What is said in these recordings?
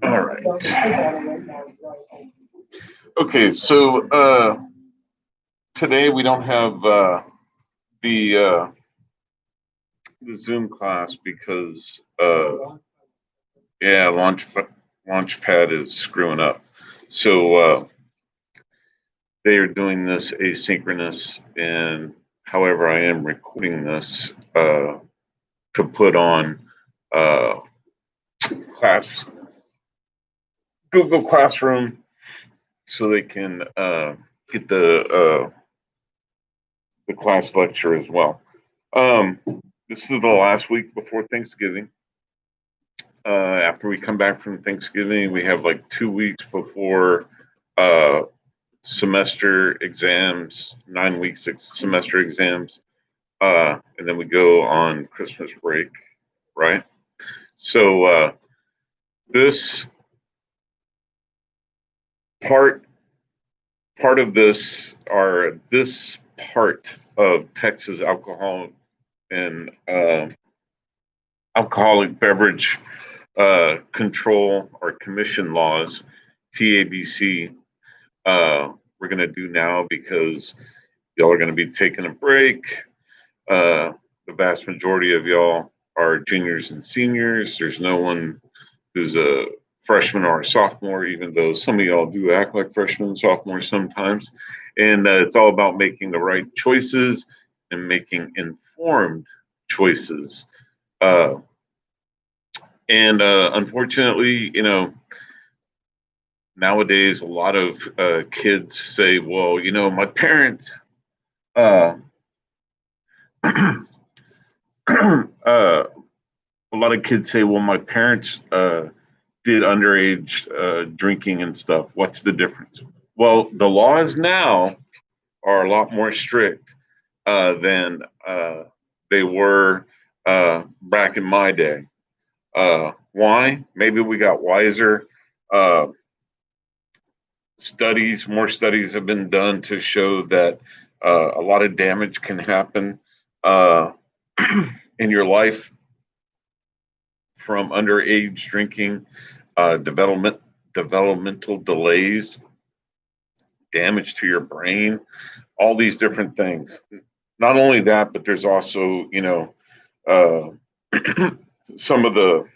All right. Okay, so today we don't have the the Zoom class because yeah, Launchpad is screwing up. So they are doing this asynchronous, and however, I am recording this to put on uh, class Google Classroom so they can get the class lecture as well. Um, this is the last week before Thanksgiving. After we come back from Thanksgiving, we have like 2 weeks before uh, semester exams, 9 weeks semester exams, and then we go on Christmas break, right? So this part part of this are this part of Texas and alcoholic beverage control or commission laws, TABC. We're going to do now because y'all are going to be taking a break. The vast majority of y'all are juniors and seniors. There's no one who's a freshman or a sophomore, even though some of y'all do act like freshmen and sophomores sometimes. And it's all about making the right choices and making informed choices. Uh, and unfortunately, nowadays a lot of kids say, well, my parents, uh, a lot of kids say, well, my parents did underage drinking and stuff. What's the difference? Well, the laws now are a lot more strict than they were back in my day. Why? Maybe we got wiser. Uh, more studies have been done to show that a lot of damage can happen uh, in your life from underage drinking, developmental delays, damage to your brain, all these different things. Not only that, but there's also, uh, some of the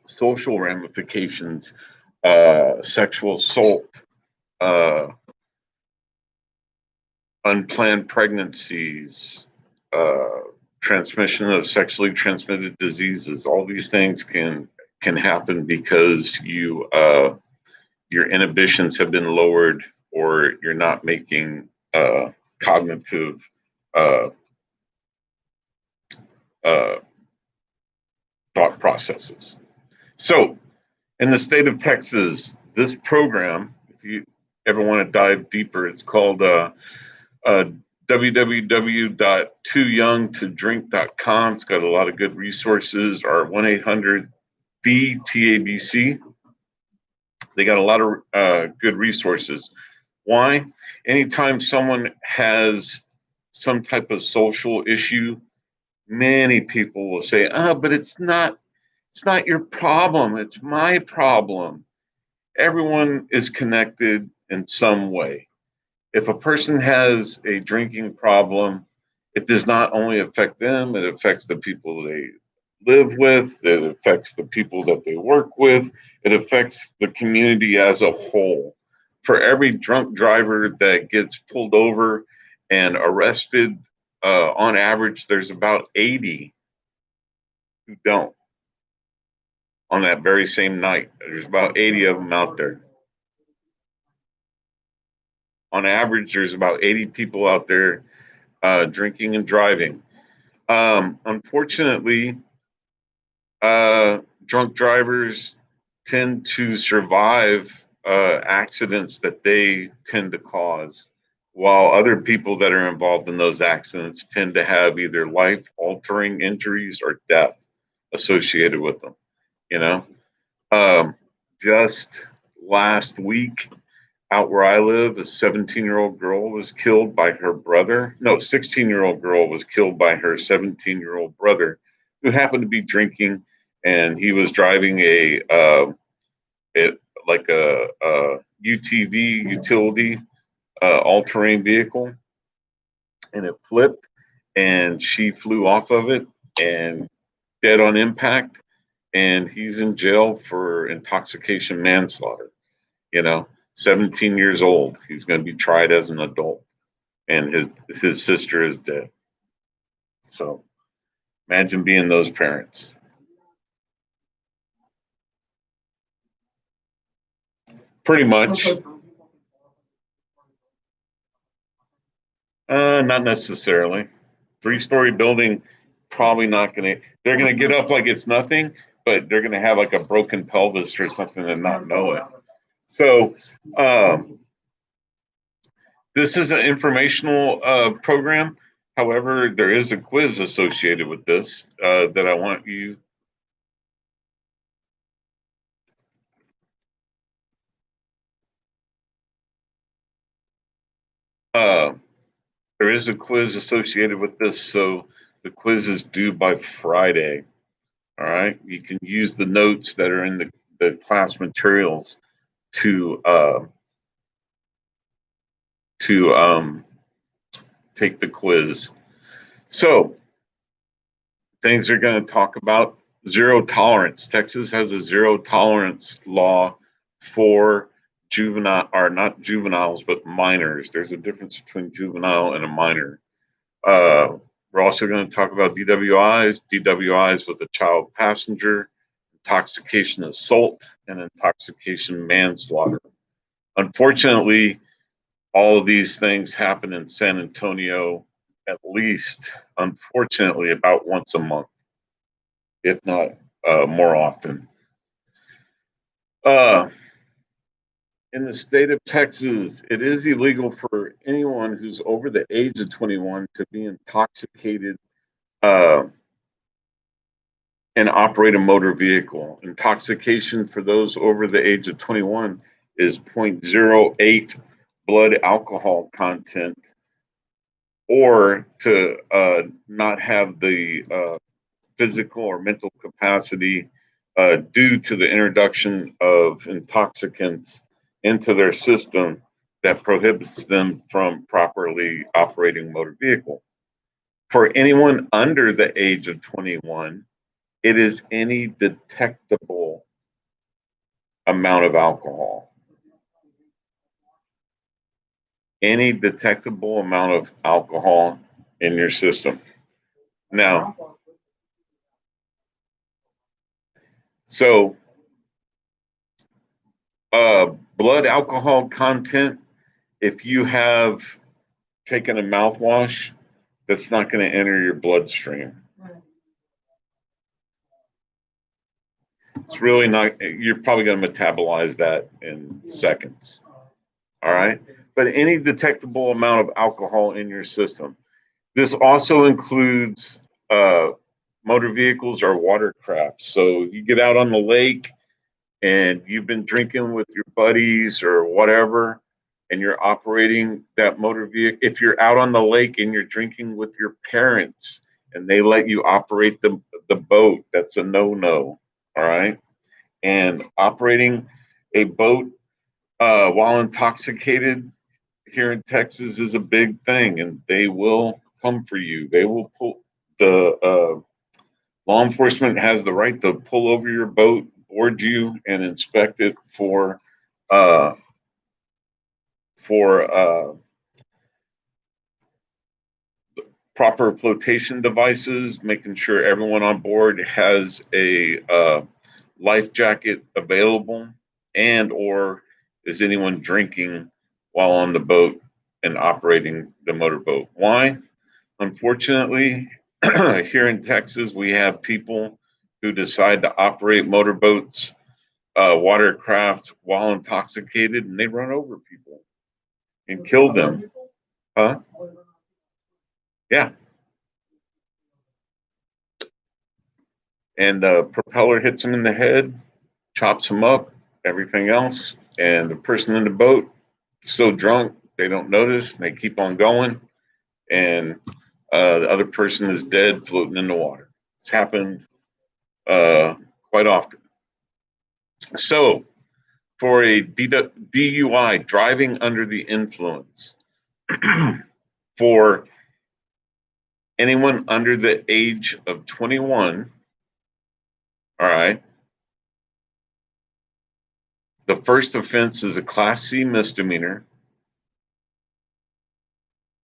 social ramifications, sexual assault, uh, unplanned pregnancies, uh, transmission of sexually transmitted diseases. All these things can happen because your inhibitions have been lowered, or you're not making cognitive uh, uh, thought processes. So, in the state of Texas, this program, if you ever want to dive deeper, it's called uh, www.tooyoungtodrink.com. It's got a lot of good resources. Our 1-800 TABC. They got a lot of good resources. Why? Anytime someone has some type of social issue, many people will say, but it's not your problem, it's my problem. Everyone is connected in some way. If a person has a drinking problem, it does not only affect them, it affects the people they live with, it affects the people that they work with, it affects the community as a whole. For every drunk driver that gets pulled over and arrested, on average, there's about 80 who don't on that very same night. There's about 80 of them out there. On average, there's about 80 people out there drinking and driving. Unfortunately, drunk drivers tend to survive accidents that they tend to cause, while other people that are involved in those accidents tend to have either life-altering injuries or death associated with them. You know, just last week, out where I live, a 17-year-old girl was killed by her brother. No, 16-year-old girl was killed by her 17-year-old brother, who happened to be drinking and he was driving it like a UTV utility all-terrain vehicle, and it flipped, and she flew off of it and dead on impact, and he's in jail for intoxication manslaughter. 17 years old. He's going to be tried as an adult, and his sister is dead. So imagine being those parents. Pretty much. Not necessarily. 3-story building, probably not going to. They're going to get up like it's nothing, but they're going to have like a broken pelvis or something and not know it. So this is an informational program. However, there is a quiz associated with this that I want you. There is a quiz associated with this, so the quiz is due by Friday. All right, you can use the notes that are in the class materials to take the quiz. So things are going to talk about zero tolerance. Texas has a zero tolerance law for juvenile, or not juveniles, but minors. There's a difference between juvenile and a minor. We're also going to talk about DWIs with a child passenger, intoxication assault, and intoxication manslaughter. Unfortunately, all of these things happen in San Antonio, at least, unfortunately, about once a month, if not more often. In the state of Texas, it is illegal for anyone who's over the age of 21 to be intoxicated and operate a motor vehicle. Intoxication for those over the age of 21 is 0.08 blood alcohol content, or to not have the physical or mental capacity due to the introduction of intoxicants into their system that prohibits them from properly operating a motor vehicle. For anyone under the age of 21, it is any detectable amount of alcohol. Any detectable amount of alcohol in your system. Now, so blood alcohol content, if you have taken a mouthwash, that's not going to enter your bloodstream. It's really not, you're probably going to metabolize that in seconds. All right. But any detectable amount of alcohol in your system. This also includes motor vehicles or watercraft. So you get out on the lake and you've been drinking with your buddies or whatever, and you're operating that motor vehicle. If you're out on the lake and you're drinking with your parents and they let you operate the boat, that's a no-no. All right. And operating a boat while intoxicated here in Texas is a big thing, and they will come for you. They will pull the law enforcement has the right to pull over your boat, board you, and inspect it for uh, proper flotation devices, making sure everyone on board has a life jacket available, and or is anyone drinking while on the boat and operating the motorboat. Why? Unfortunately, here in Texas, we have people who decide to operate motorboats, watercraft while intoxicated, and they run over people and kill them. Huh? Yeah. And the propeller hits them in the head, chops them up, everything else. And the person in the boat is so drunk, they don't notice, and they keep on going. And the other person is dead, floating in the water. It's happened quite often. So for a DUI, driving under the influence, for anyone under the age of 21, all right, the first offense is a Class C misdemeanor,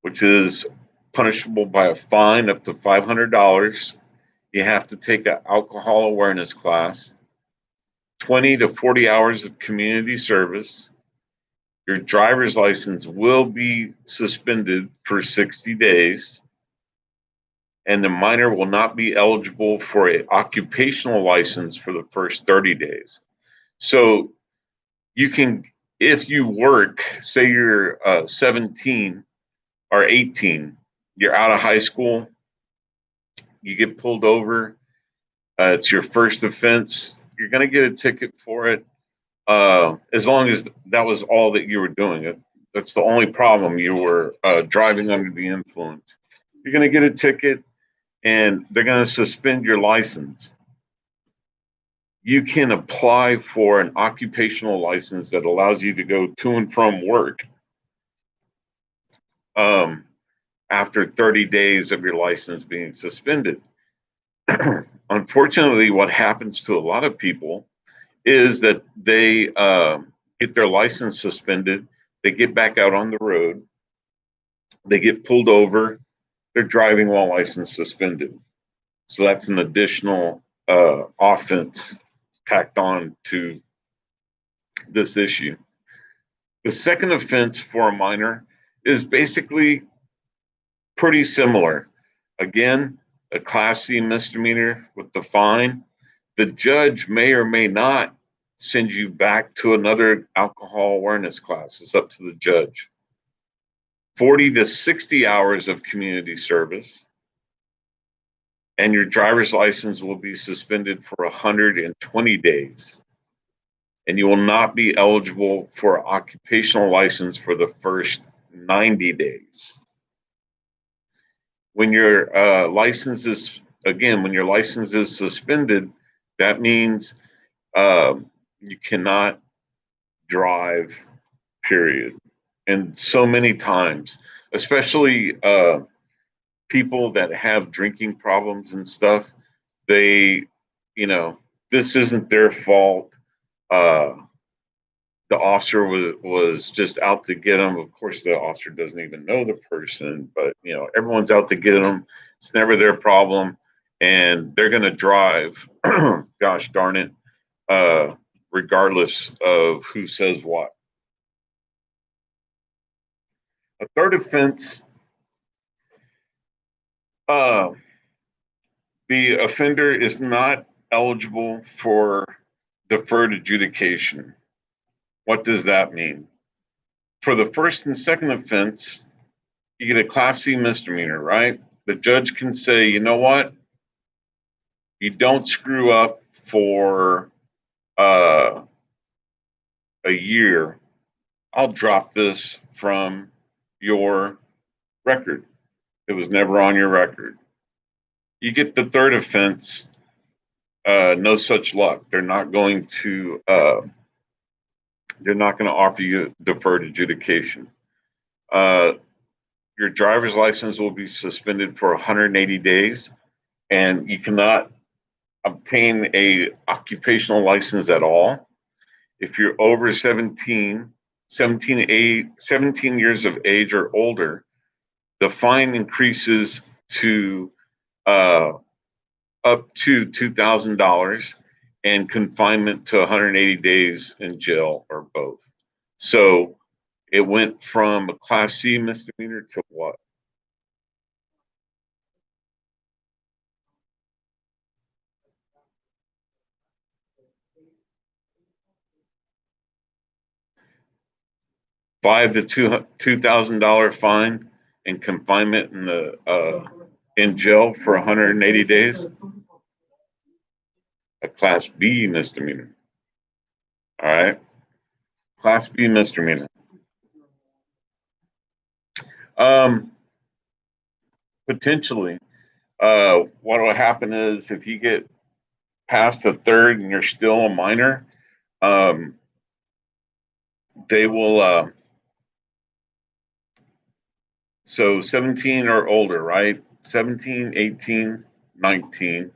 which is punishable by a fine up to $500. You have to take an alcohol awareness class, 20 to 40 hours of community service. Your driver's license will be suspended for 60 days, and the minor will not be eligible for an occupational license for the first 30 days. So you can, if you work, say you're 17 or 18, you're out of high school, you get pulled over, it's your first offense, you're going to get a ticket for it, as long as that was all that you were doing. That's the only problem. You were driving under the influence. You're going to get a ticket, and they're going to suspend your license. You can apply for an occupational license that allows you to go to and from work after 30 days of your license being suspended. Unfortunately, what happens to a lot of people is that they get their license suspended, they get back out on the road, they get pulled over, they're driving while license suspended. So that's an additional offense tacked on to this issue. The second offense for a minor is basically pretty similar. Again, a Class C misdemeanor with the fine. The judge may or may not send you back to another alcohol awareness class. It's up to the judge. 40 to 60 hours of community service, and your driver's license will be suspended for 120 days. And you will not be eligible for an occupational license for the first 90 days. When your license is, again, when your license is suspended, that means you cannot drive, period. And so many times, especially people that have drinking problems and stuff, they, this isn't their fault. Uh, the officer was just out to get them. Of course, the officer doesn't even know the person, but everyone's out to get them. It's never their problem, and they're going to drive. Gosh darn it, regardless of who says what. A third offense, uh, the offender is not eligible for deferred adjudication. What does that mean? For the first and second offense, you get a Class C misdemeanor, right? The judge can say, you know what? You don't screw up for a year. I'll drop this from your record. It was never on your record. You get the third offense, no such luck. They're not going to offer you deferred adjudication. Your driver's license will be suspended for 180 days, and you cannot obtain a occupational license at all. If you're over 17 years of age or older, the fine increases to up to $2,000 and confinement to 180 days in jail or both. So it went from a Class C misdemeanor to what? $5,000 to $2,000 fine and confinement in jail for 180 days. A Class B misdemeanor. All right, Class B misdemeanor. Um, Potentially, what will happen is if you get past the third and you're still a minor, um, they will. So 17 or older, right? 17, 18, 19.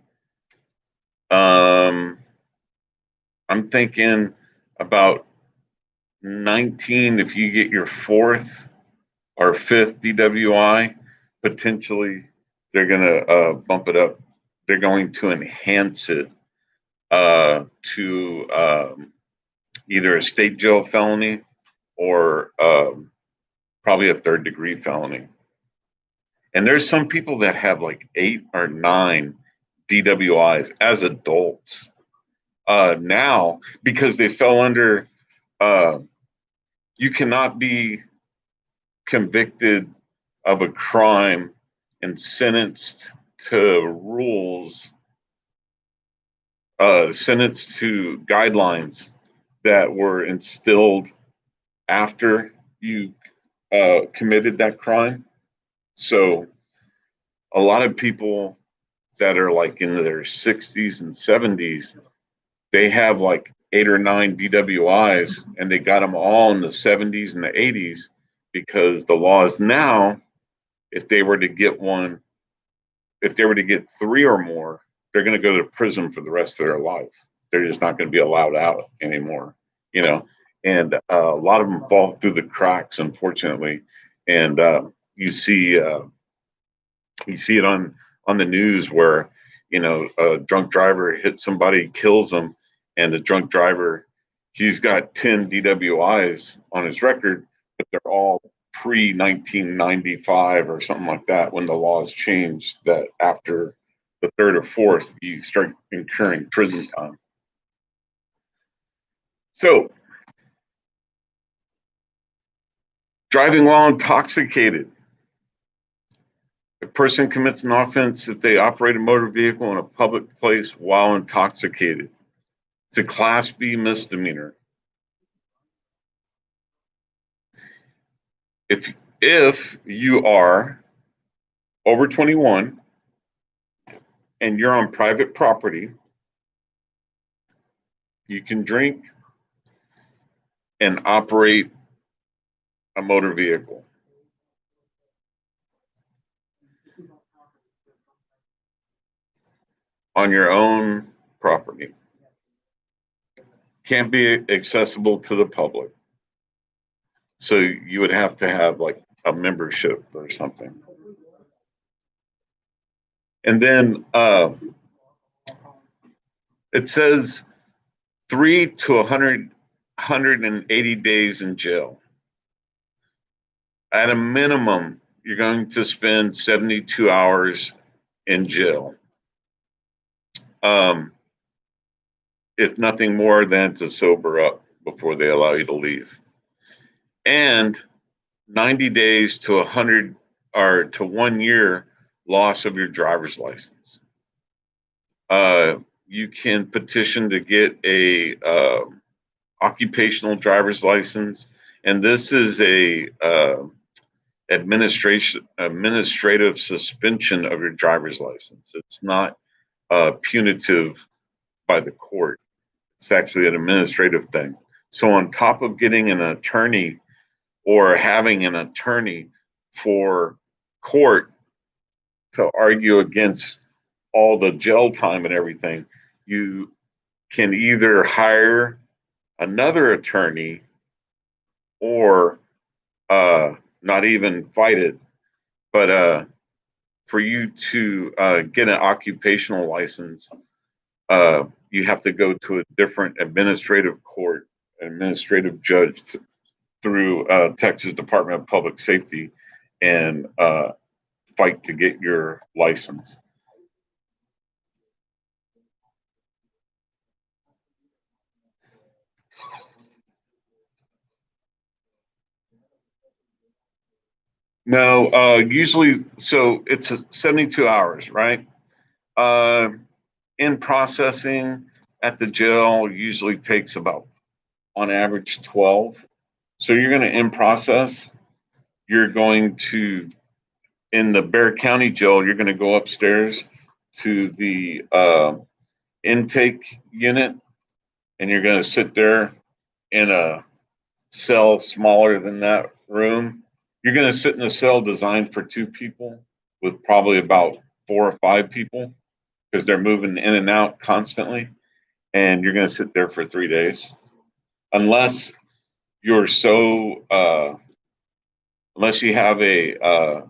Um, I'm thinking about 19 if you get your fourth or fifth DWI, potentially they're going to bump it up. They're going to enhance it to either a state jail felony or probably a third degree felony. And there's some people that have like 8 or 9 DWIs as adults now because they fell under. Uh, you cannot be convicted of a crime and sentenced to rules, sentenced to guidelines that were instilled after you committed that crime. So a lot of people that are like in their 60s and 70s, they have like 8 or 9 DWIs and they got them all in the 70s and the 80s because the laws now, if they were to get one, if they were to get 3 or more, they're going to go to prison for the rest of their life. They're just not going to be allowed out anymore, you know. And a lot of them fall through the cracks, unfortunately. And you see you see it on the news where a drunk driver hits somebody, kills them, and the drunk driver, he's got 10 DWIs on his record, but they're all pre 1995 or something like that when the laws changed that after the third or fourth you start incurring prison time. So driving while intoxicated. A person commits an offense if they operate a motor vehicle in a public place while intoxicated. It's a Class B misdemeanor. If you are over 21 and you're on private property, you can drink and operate a motor vehicle on your own property. Can't be accessible to the public. So you would have to have like a membership or something. And then it says 3 to 180 days in jail. At a minimum, you're going to spend 72 hours in jail. If nothing more than to sober up before they allow you to leave. And 90 days to 100 or to 1 year loss of your driver's license. You can petition to get a occupational driver's license, and this is a administrative suspension of your driver's license. It's not punitive by the court. It's actually an administrative thing. So on top of getting an attorney or having an attorney for court to argue against all the jail time and everything, you can either hire another attorney or not even fight it. But for you to get an occupational license, you have to go to a different administrative court, administrative judge through Texas Department of Public Safety and fight to get your license. No, usually, so it's 72 hours, right? Uh, in processing at the jail usually takes about, on average, 12. So you're going to in process, you're going to, in the Bexar County jail, you're going to go upstairs to the intake unit, and you're going to sit there in a cell smaller than that room. You're going to sit in a cell designed for 2 people with probably about 4 or 5 people because they're moving in and out constantly. And you're going to sit there for 3 days. Unless you're unless you have a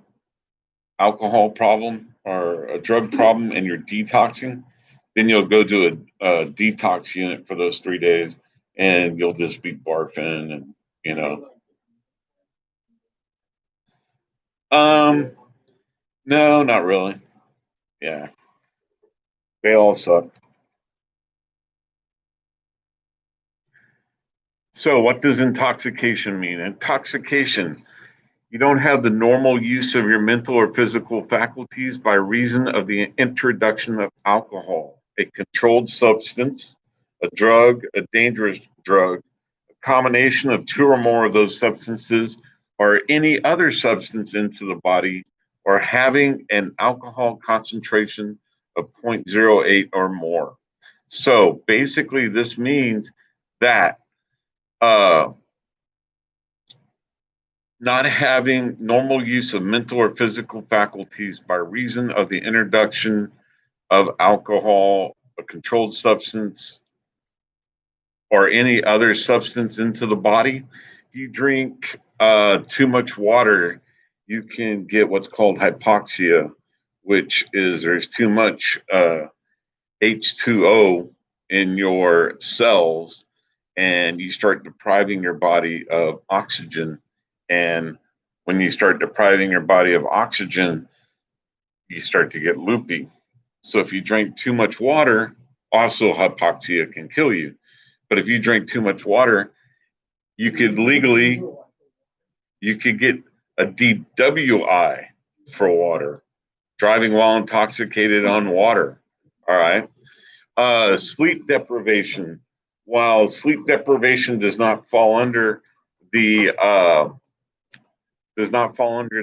alcohol problem or a drug problem and you're detoxing, then you'll go to a detox unit for those 3 days and you'll just be barfing and, you know. Um, no, not really. Yeah, they all suck. So, what does intoxication mean? Intoxication, you don't have the normal use of your mental or physical faculties by reason of the introduction of alcohol, a controlled substance, a drug, a dangerous drug, a combination of 2 or more of those substances, or any other substance into the body, or having an alcohol concentration of 0.08 or more. So basically, this means that uh, not having normal use of mental or physical faculties by reason of the introduction of alcohol, a controlled substance, or any other substance into the body. If you drink too much water, you can get what's called hypoxia, which is there's too much H2O in your cells, and you start depriving your body of oxygen. And when you start depriving your body of oxygen, you start to get loopy. So if you drink too much water, also hypoxia can kill you. But if you drink too much water, you could legally you could get a DWI for water, driving while intoxicated on water. All right. Sleep deprivation. While sleep deprivation the does not fall under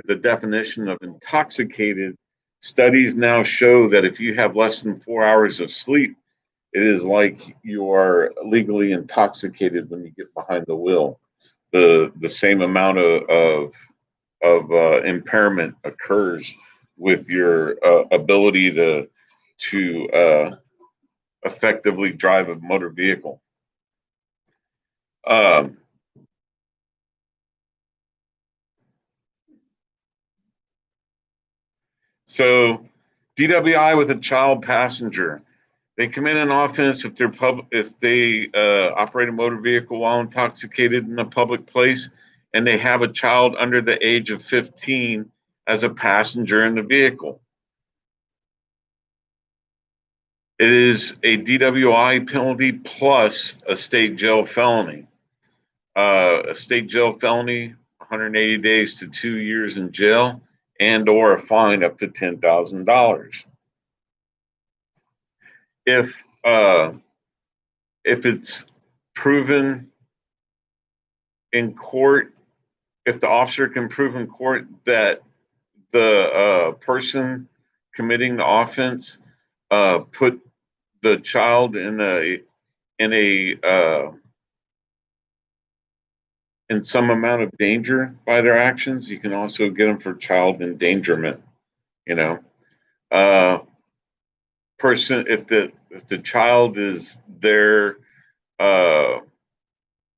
the definition of intoxicated, studies now show that if you have less than 4 hours of sleep, it is like you are legally intoxicated when you get behind the wheel. The same amount of impairment occurs with your ability to effectively drive a motor vehicle. Um, so DWI with a child passenger. They commit an offense if they operate a motor vehicle while intoxicated in a public place, and they have a child under the age of 15 as a passenger in the vehicle. It is a DWI penalty plus a state jail felony. A state jail felony, 180 days to 2 years in jail, and or a fine up to $10,000. If uh, if it's proven in court, if the officer can prove in court that the person committing the offense put the child in a in some amount of danger by their actions, you can also get them for child endangerment. You know, uh, person if the child is there, uh,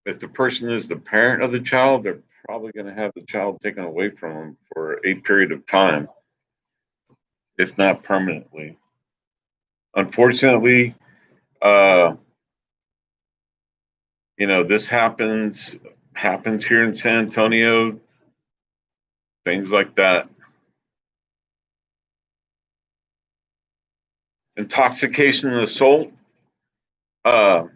if the person is the parent of the child, they're probably going to have the child taken away from them for a period of time, if not permanently. Unfortunately, uh, this happens here in San Antonio, things like that. Intoxication and assault. Uh,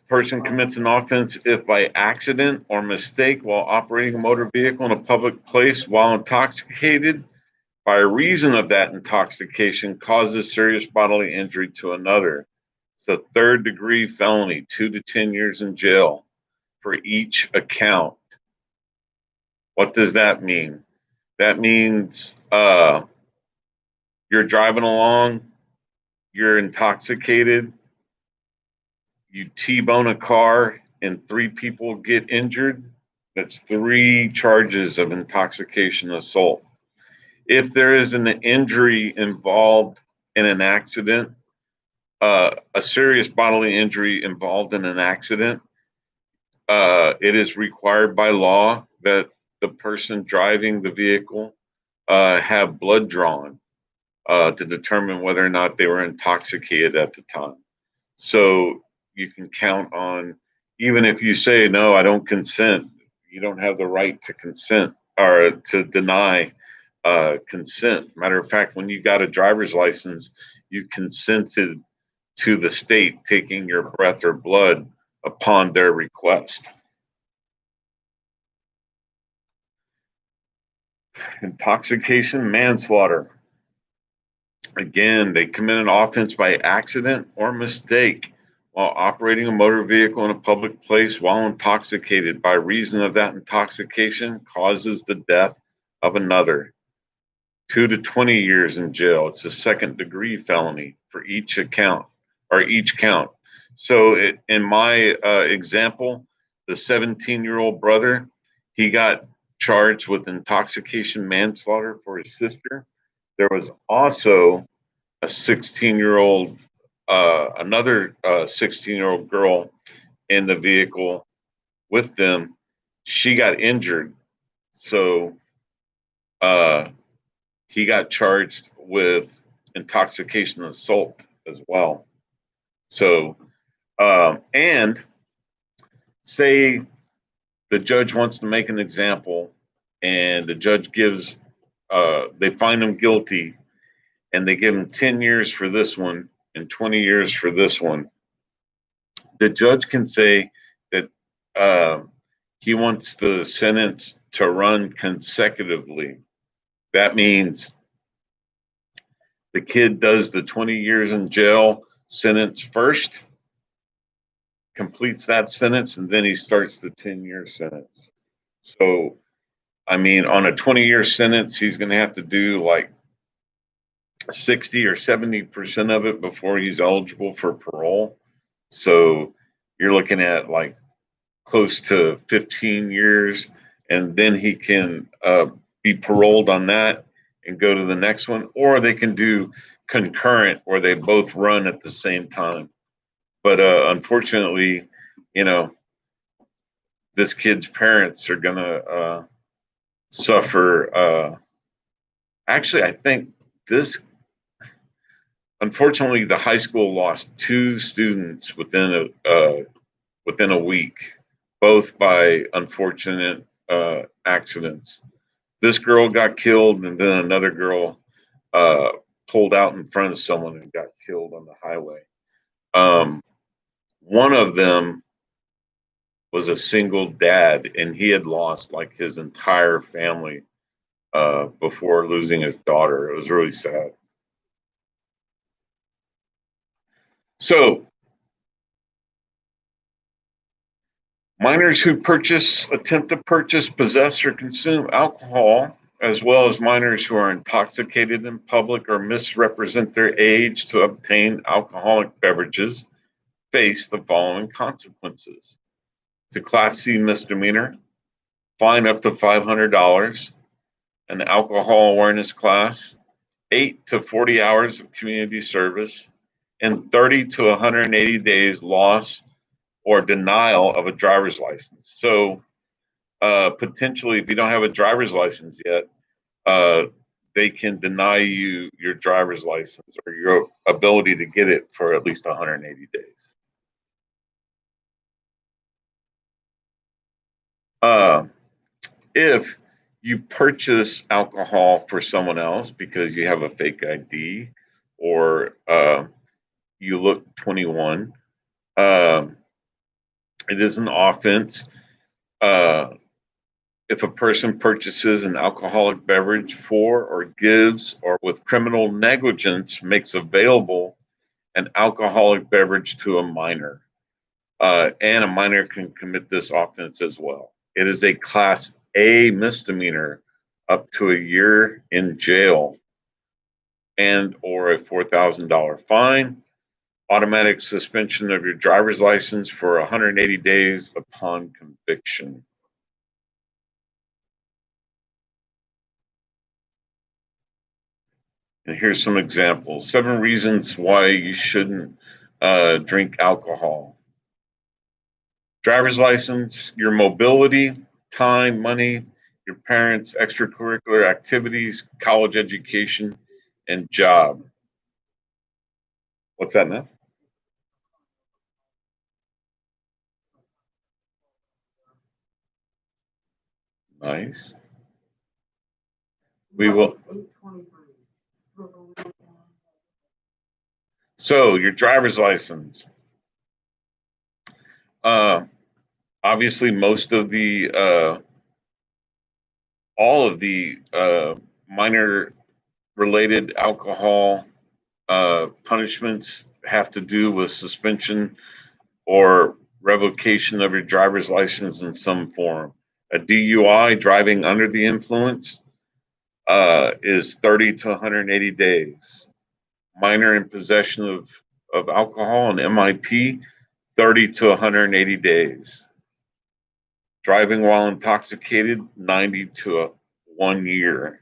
Person commits an offense if by accident or mistake while operating a motor vehicle in a public place while intoxicated, by reason of that intoxication, causes serious bodily injury to another. It's a third degree felony, 2 to 10 years in jail for each account. What does that mean? That means you're driving along, you're intoxicated, you T-bone a car, and 3 people get injured, that's 3 charges of intoxication assault. If there is an injury involved in an accident, a serious bodily injury involved in an accident, it is required by law that the person driving the vehicle have blood drawn to determine whether or not they were intoxicated at the time. So you can count on, even if you say, no, I don't consent, you don't have the right to consent or to deny consent. Matter of fact, when you got a driver's license, you consented to the state taking your breath or blood upon their request. Intoxication, manslaughter. Again, they commit an offense by accident or mistake while operating a motor vehicle in a public place while intoxicated. By reason of that intoxication, causes the death of another. 2 to 20 years in jail. It's a second-degree felony for each account or each count. So, in my example, the 17-year-old brother, he got charged with intoxication manslaughter for his sister. There was also a 16-year-old, another 16-year-old girl in the vehicle with them. She got injured. So he got charged with intoxication assault as well. So, and say the judge wants to make an example and the judge gives, they find him guilty and they give him 10 years for this one and 20 years for this one. The judge can say that he wants the sentence to run consecutively. That means the kid does the 20 years in jail sentence first, completes that sentence, and then he starts the 10-year sentence. So, I mean, on a 20-year sentence, he's going to have to do like 60 or 70% of it before he's eligible for parole. So you're looking at like close to 15 years, and then he can be paroled on that and go to the next one, or they can do concurrent where they both run at the same time. But unfortunately, you know, this kid's parents are going to suffer. Actually, I think this, unfortunately, the high school lost 2 students within a week, both by unfortunate accidents. This girl got killed, and then another girl pulled out in front of someone and got killed on the highway. One of them was a single dad, and he had lost like his entire family before losing his daughter. It was really sad. So, minors who attempt to purchase, possess, or consume alcohol, as well as minors who are intoxicated in public or misrepresent their age to obtain alcoholic beverages, face the following consequences. It's a Class C misdemeanor, fine up to $500, an alcohol awareness class, 8 to 40 hours of community service, and 30 to 180 days loss or denial of a driver's license. So potentially, if you don't have a driver's license yet, they can deny you your driver's license or your ability to get it for at least 180 days. If you purchase alcohol for someone else because you have a fake ID or you look 21, it is an offense. If a person purchases an alcoholic beverage for or gives or with criminal negligence makes available an alcoholic beverage to a minor, and a minor can commit this offense as well. It is a Class A misdemeanor, up to a year in jail, and or a $4,000 fine. Automatic suspension of your driver's license for 180 days upon conviction. And here's some examples. 7 reasons why you shouldn't drink alcohol. Driver's license, your mobility, time, money, your parents' extracurricular activities, college education, and job. What's that now? Nice. We will. So your driver's license. Obviously, most of the all of the minor related alcohol punishments have to do with suspension or revocation of your driver's license in some form. A DUI, driving under the influence, is 30 to 180 days. Minor in possession of alcohol and MIP, 30 to 180 days. Driving while intoxicated, 90 to 1 year.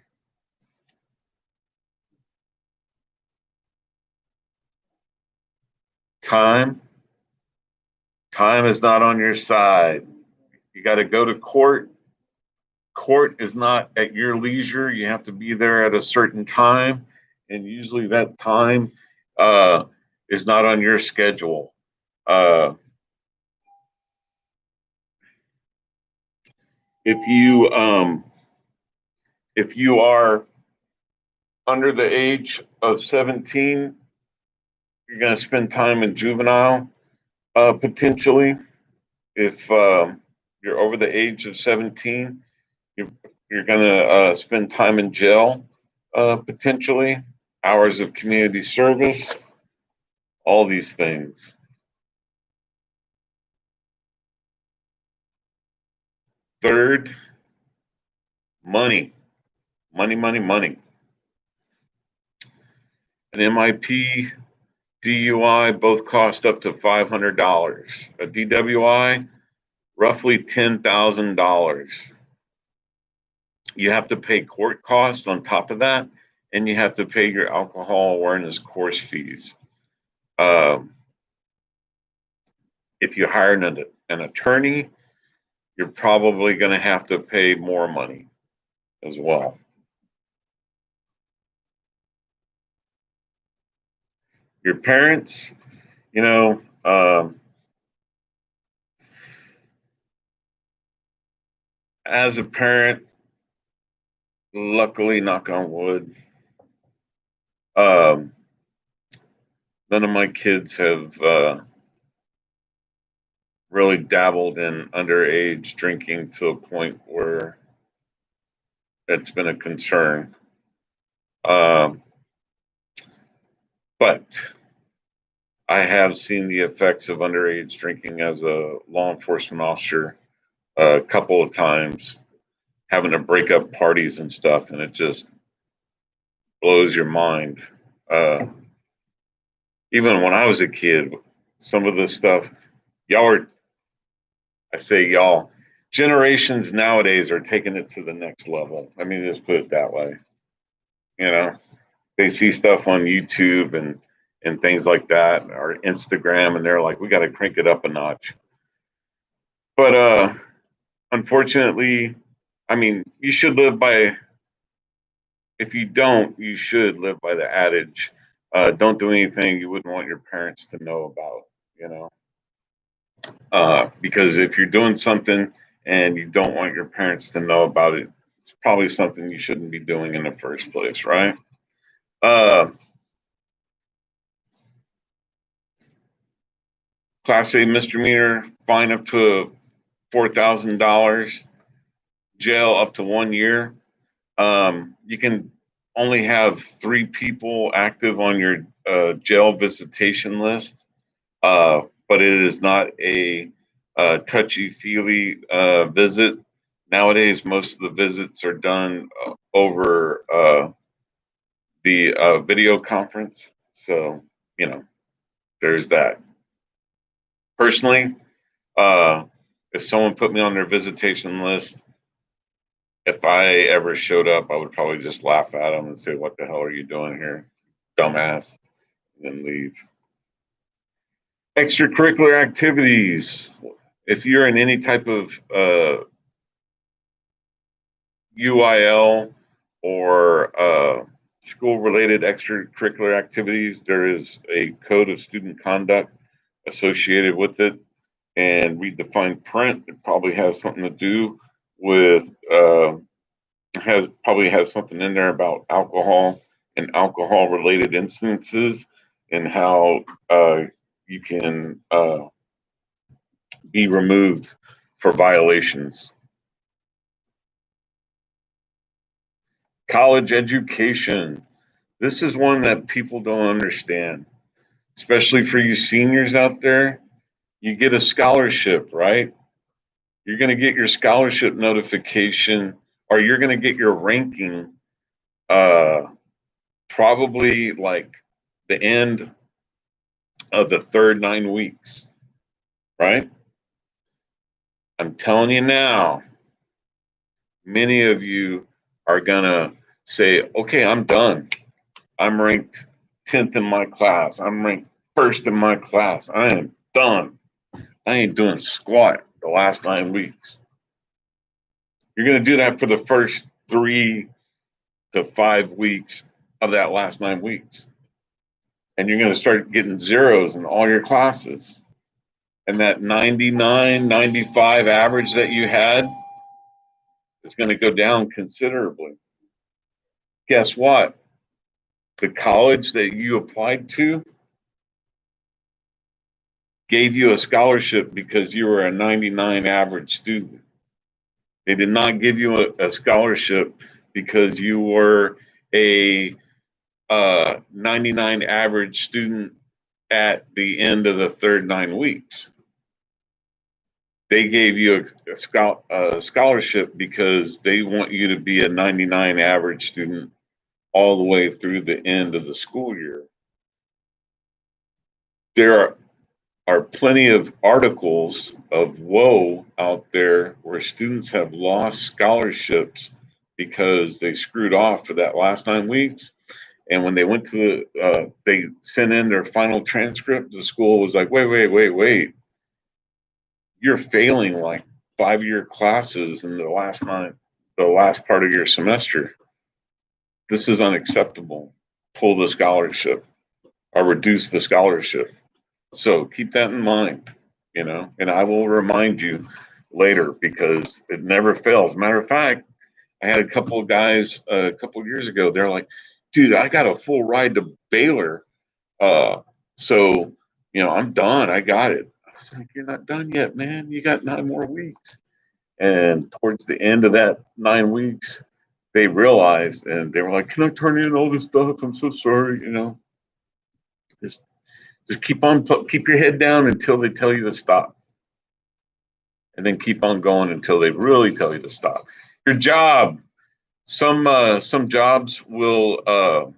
Time is not on your side. You got to go to court. Court is not at your leisure. You have to be there at a certain time, and usually that time is not on your schedule. Uh, if you if you are under the age of 17, you're going to spend time in juvenile potentially. If you're over the age of 17, you're, you're going to spend time in jail potentially, hours of community service, all these things. Third, money. Money. An MIP, DUI both cost up to $500. A DWI, roughly $10,000. You have to pay court costs on top of that, and you have to pay your alcohol awareness course fees. If you hire an attorney, you're probably going to have to pay more money as well. Your parents, you know, as a parent, luckily, knock on wood, none of my kids have really dabbled in underage drinking to a point where it's been a concern. But I have seen the effects of underage drinking as a law enforcement officer a couple of times, having to break up parties and stuff, and it just blows your mind. Even when I was a kid, some of the stuff, I say y'all, generations nowadays are taking it to the next level. I mean, just put it that way. You know, they see stuff on YouTube and things like that, or Instagram, and they're like, we got to crank it up a notch. But unfortunately, I mean, you should live by. If you don't, you should live by the adage: don't do anything you wouldn't want your parents to know about. You know, because if you're doing something and you don't want your parents to know about it, it's probably something you shouldn't be doing in the first place, right? Uh, Class A misdemeanor, fine up to $4,000, jail up to 1 year. You can only have 3 people active on your jail visitation list, but it is not a touchy-feely visit. Nowadays, most of the visits are done over the video conference. So, there's that. Personally, if someone put me on their visitation list, if I ever showed up, I would probably just laugh at them and say, "What the hell are you doing here, dumbass?" and then leave. Extracurricular activities. If you're in any type of UIL or school-related extracurricular activities, there is a code of student conduct associated with it. And read the fine print. It probably has something to do with probably has something in there about alcohol and alcohol-related incidences and how you can be removed for violations. College education. This is one that people don't understand, especially for you seniors out there. You get a scholarship, right? You're going to get your scholarship notification, or you're going to get your ranking probably like the end of the third 9 weeks, right? I'm telling you now, many of you are going to say, okay, I'm done. I'm ranked 10th in my class. I'm ranked first in my class. I am done. I ain't doing squat the last 9 weeks. You're going to do that for the first 3 to 5 weeks of that last 9 weeks. And you're going to start getting zeros in all your classes. And that 99, 95 average that you had is going to go down considerably. Guess what? The college that you applied to gave you a scholarship because you were a 99 average student. They did not give you a scholarship because you were a 99 average student at the end of the third 9 weeks. They gave you a scholarship because they want you to be a 99 average student all the way through the end of the school year. There are plenty of articles of woe out there where students have lost scholarships because they screwed off for that last 9 weeks. And when they went to they sent in their final transcript, the school was like, wait. You're failing like 5-year classes in the last part of your semester. This is unacceptable. Pull the scholarship or reduce the scholarship. So keep that in mind, and I will remind you later because it never fails. Matter of fact, I had a couple of guys a couple of years ago. They're like, dude, I got a full ride to Baylor. So, I'm done. I got it. I was like, you're not done yet, man. You got 9 more weeks. And towards the end of that 9 weeks, they realized and they were like, can I turn in all this stuff? I'm so sorry. Just keep your head down until they tell you to stop. And then keep on going until they really tell you to stop. Your job. Some jobs will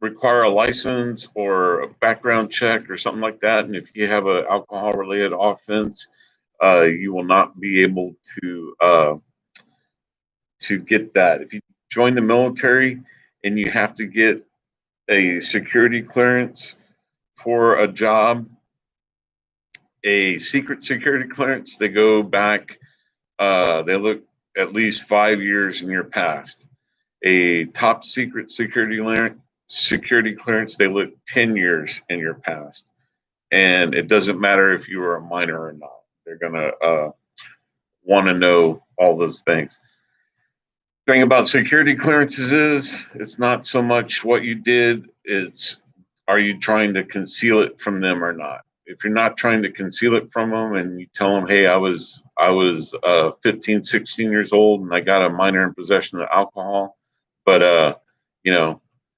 require a license or a background check or something like that. And if you have an alcohol-related offense, you will not be able to get that. If you join the military and you have to get a security clearance for a job, a secret security clearance, they go back, they look at least 5 years in your past. A top secret security clearance, they look 10 years in your past. And it doesn't matter if you were a minor or not. They're going to want to know all those things. The thing about security clearances is it's not so much what you did, it's are you trying to conceal it from them or not? If you're not trying to conceal it from them and you tell them, hey, I was 15, 16 years old and I got a minor in possession of alcohol, but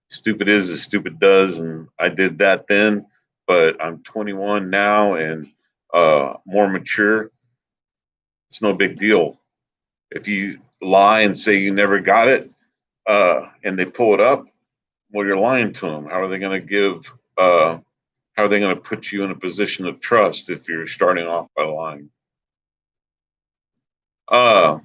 stupid is as stupid does, and I did that then, but I'm 21 now and more mature. It's no big deal. If you lie and say you never got it, and they pull it up, Well, you're lying to them. How are they going to give? How are they going to put you in a position of trust if you're starting off by lying? Uh,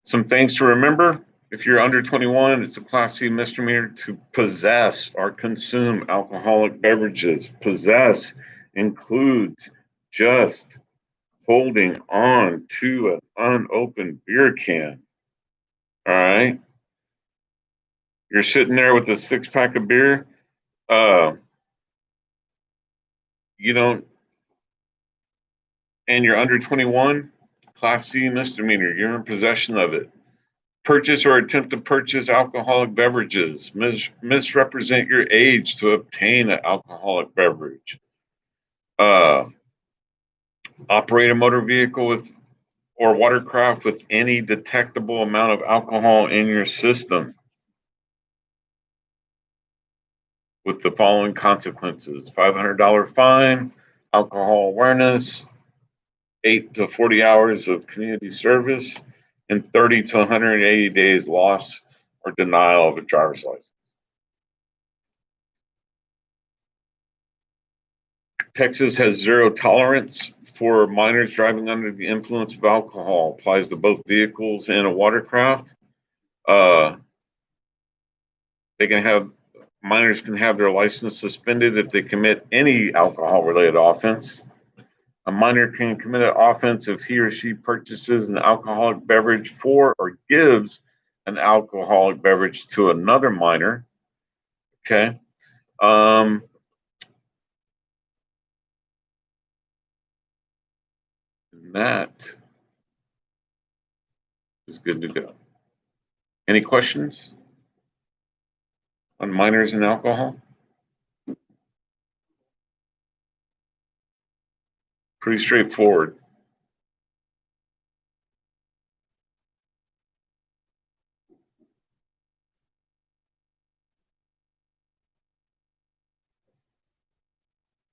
some things to remember. If you're under 21, it's a Class C misdemeanor to possess or consume alcoholic beverages. Possess includes just holding on to an unopened beer can. All right. You're sitting there with a 6-pack of beer. Uh, you don't, and you're under 21, Class C misdemeanor. You're in possession of it. Purchase or attempt to purchase alcoholic beverages. Misrepresent your age to obtain an alcoholic beverage. Uh, operate a motor vehicle with or watercraft with any detectable amount of alcohol in your system, with the following consequences: $500 fine, alcohol awareness, 8 to 40 hours of community service, and 30 to 180 days loss or denial of a driver's license. Texas has zero tolerance for minors driving under the influence of alcohol. Applies to both vehicles and a watercraft. Uh, they can have minors can have their license suspended if they commit any alcohol-related offense. A minor can commit an offense if he or she purchases an alcoholic beverage for or gives an alcoholic beverage to another minor. Okay. That is good to go. Any questions on minors and alcohol? Pretty straightforward.